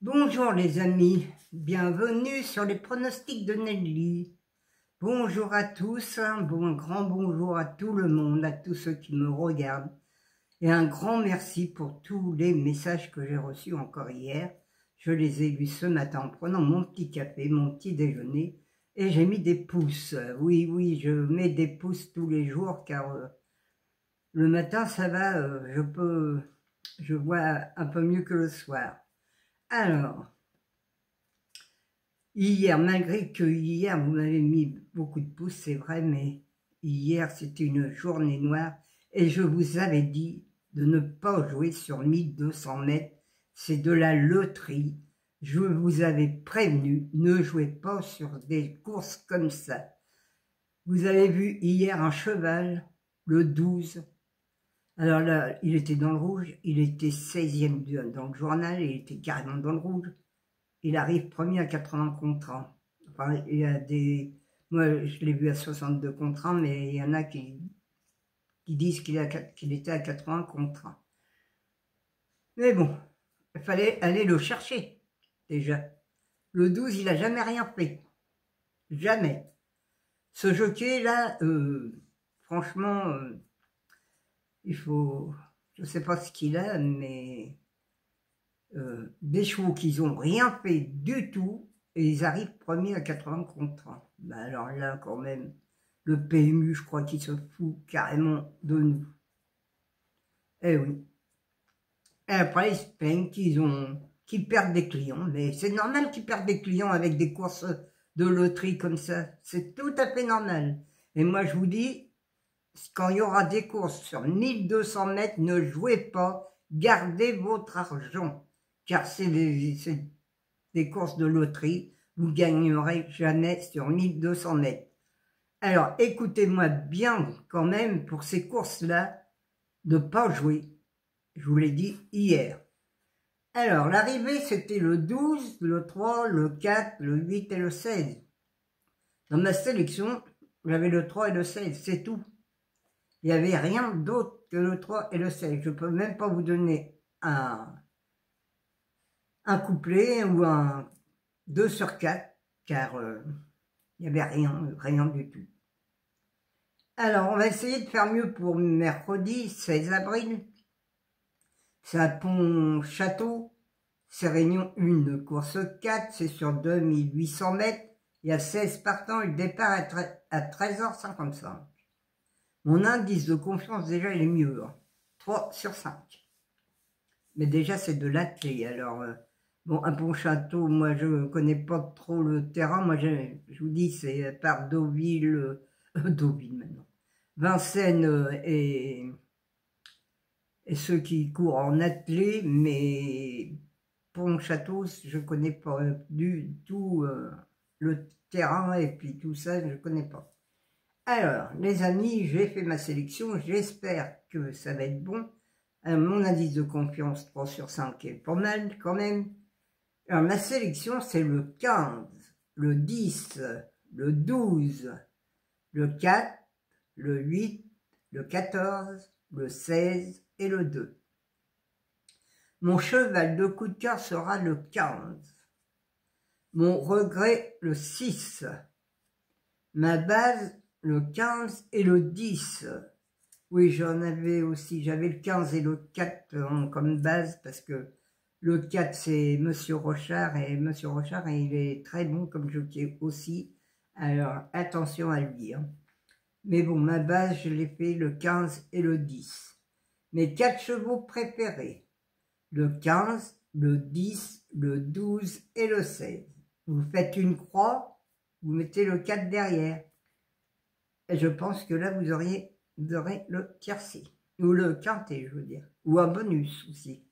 Bonjour les amis, bienvenue sur les pronostics de Nelly. Bonjour à tous, un grand bonjour à tout le monde, à tous ceux qui me regardent. Et un grand merci pour tous les messages que j'ai reçus encore hier. Je les ai lus ce matin en prenant mon petit café, mon petit déjeuner. Et j'ai mis des pouces. Oui, je mets des pouces tous les jours car le matin ça va, je vois un peu mieux que le soir. Alors... Hier, malgré que hier vous m'avez mis beaucoup de pouces, c'est vrai, mais hier c'était une journée noire et je vous avais dit de ne pas jouer sur 1200 mètres, c'est de la loterie. Je vous avais prévenu, ne jouez pas sur des courses comme ça. Vous avez vu hier un cheval, le 12. Alors là, il était dans le rouge, il était 16e dans le journal, il était carrément dans le rouge. Il arrive premier à 80 contre 1. Enfin, il y a des... Moi, je l'ai vu à 62 contre 1, mais il y en a qui disent qu'il était à 80 contre 1. Mais bon, il fallait aller le chercher, déjà. Le 12, il n'a jamais rien fait. Jamais. Ce jockey-là, franchement, il faut... Je ne sais pas ce qu'il a, mais... des chevaux qui n'ont rien fait du tout, et ils arrivent premiers à 80 contre 1. Ben alors là, quand même, le PMU, je crois qu'il se fout carrément de nous. Eh oui. Et après, ils se plaignent qu'ils perdent des clients. Mais c'est normal qu'ils perdent des clients avec des courses de loterie comme ça. C'est tout à fait normal. Et moi, je vous dis, quand il y aura des courses sur 1200 mètres, ne jouez pas. Gardez votre argent. Car c'est des courses de loterie, vous gagnerez jamais sur 1200 mètres. Alors, écoutez-moi bien quand même pour ces courses-là, de ne pas jouer. Je vous l'ai dit hier. Alors, l'arrivée, c'était le 12, le 3, le 4, le 8 et le 16. Dans ma sélection, j'avais le 3 et le 16, c'est tout. Il n'y avait rien d'autre que le 3 et le 16. Je ne peux même pas vous donner un couplet ou un 2 sur 4, car il n'y avait rien du tout. Alors, on va essayer de faire mieux pour mercredi 16 avril. C'est à Pont-Château. C'est réunion 1, course 4, c'est sur 2800 mètres. Il y a 16 partants, le départ est à 13h55. Mon indice de confiance, déjà, il est mieux. 3 sur 5. Mais déjà, c'est de l'athlé. Alors, bon, à Pont-Château, moi, je ne connais pas trop le terrain. Moi, je vous dis, c'est par Deauville, Deauville maintenant. Vincennes et ceux qui courent en athlé, mais Pont-Château, je ne connais pas du tout le terrain et puis tout ça, je ne connais pas. Alors, les amis, j'ai fait ma sélection, j'espère que ça va être bon. Mon indice de confiance 3 sur 5 est pas mal quand même. Alors, ma sélection, c'est le 15, le 10, le 12, le 4, le 8, le 14, le 16 et le 2. Mon cheval de coup de cœur sera le 15. Mon regret, le 6. Ma base, le 15 et le 10. Oui, j'en avais aussi, j'avais le 15 et le 4 comme base parce que le 4 c'est Monsieur Rochard et Monsieur Rochard il est très bon comme jockey aussi. Alors attention à lui. Hein. Mais bon, ma base, je l'ai fait le 15 et le 10. Mes 4 chevaux préférés, le 15, le 10, le 12 et le 16. Vous faites une croix, vous mettez le 4 derrière. Et je pense que là, vous aurez le tiercé, ou le quintet, je veux dire, ou un bonus aussi.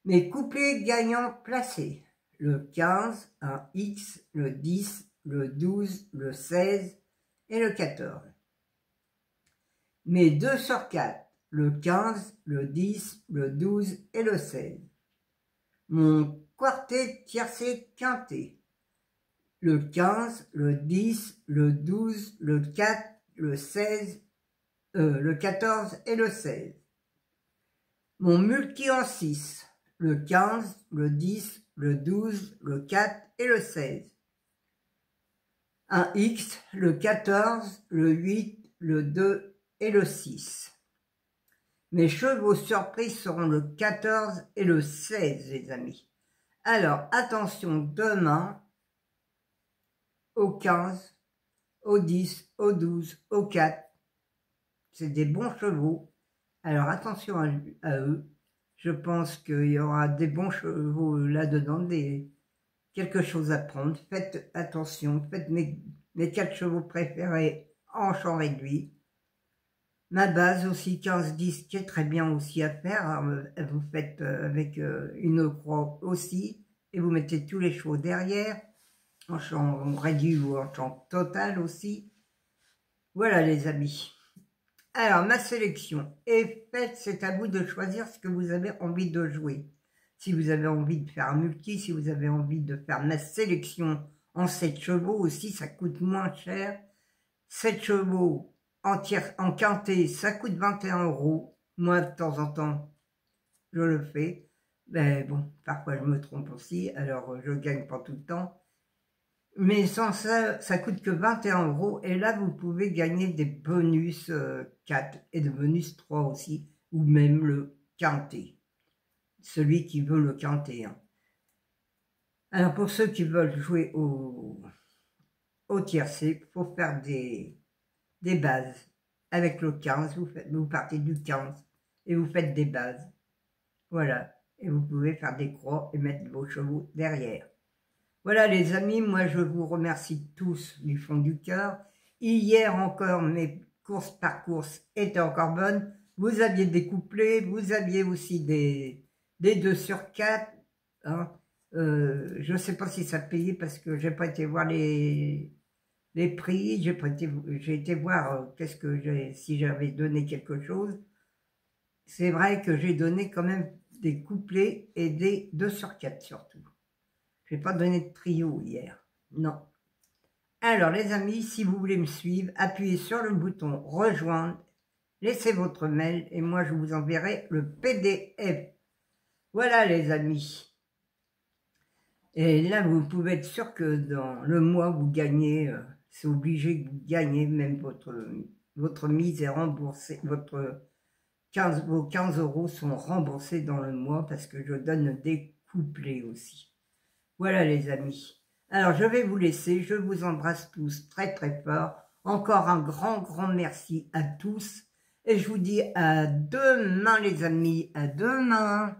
Mes couplets gagnants placés, le 15, un X, le 10, le 12, le 16 et le 14. Mes 2 sur 4, le 15, le 10, le 12 et le 16. Mon quartet tiercé quintet, le 15, le 10, le 12, le 4, le 16, le 14 et le 16. Mon multi en 6, le 15, le 10, le 12, le 4 et le 16. Un X, le 14, le 8, le 2 et le 6. Mes chevaux surprises seront le 14 et le 16, les amis. Alors, attention, demain, au 15, au 10, au 12, au 4. C'est des bons chevaux. Alors, attention à eux. Je pense qu'il y aura des bons chevaux là-dedans, quelque chose à prendre. Faites attention. Faites mes 4 chevaux préférés en champ réduit. Ma base aussi 15-10 qui est très bien aussi à faire. Vous faites avec une croix aussi. Et vous mettez tous les chevaux derrière. En champ réduit ou en champ total aussi. Voilà les amis. Alors ma sélection est faite. C'est à vous de choisir ce que vous avez envie de jouer. Si vous avez envie de faire un multi, si vous avez envie de faire ma sélection en 7 chevaux aussi, ça coûte moins cher. 7 chevaux en quintet, ça coûte 21 €. Moi, de temps en temps, je le fais. Mais bon, parfois je me trompe aussi, alors je gagne pas tout le temps. Mais sans ça, ça coûte que 21 €. Et là, vous pouvez gagner des bonus 4 et des bonus 3 aussi, ou même le quintet. Celui qui veut le quintet. Hein. Alors, pour ceux qui veulent jouer au tiercé, il faut faire des bases. Avec le 15, vous partez du 15 et vous faites des bases. Voilà. Et vous pouvez faire des croix et mettre vos chevaux derrière. Voilà les amis, moi je vous remercie tous du fond du cœur. Hier encore, mes courses par course étaient encore bonnes. Vous aviez des couplets, vous aviez aussi des 2 sur 4. Hein. Je ne sais pas si ça payait parce que j'ai pas été voir les prix. J'ai été voir si j'avais donné quelque chose. C'est vrai que j'ai donné quand même des couplets et des 2 sur 4 surtout. Je n'ai pas donné de trio hier, non. Alors les amis, si vous voulez me suivre, appuyez sur le bouton rejoindre, laissez votre mail et moi je vous enverrai le PDF. Voilà les amis. Et là vous pouvez être sûr que dans le mois vous gagnez, c'est obligé que vous gagnez, même votre mise est remboursée, vos 15 € sont remboursés dans le mois parce que je donne des couplets aussi. Voilà les amis. Alors je vais vous laisser, je vous embrasse tous très très fort. Encore un grand merci à tous. Et je vous dis à demain les amis, à demain.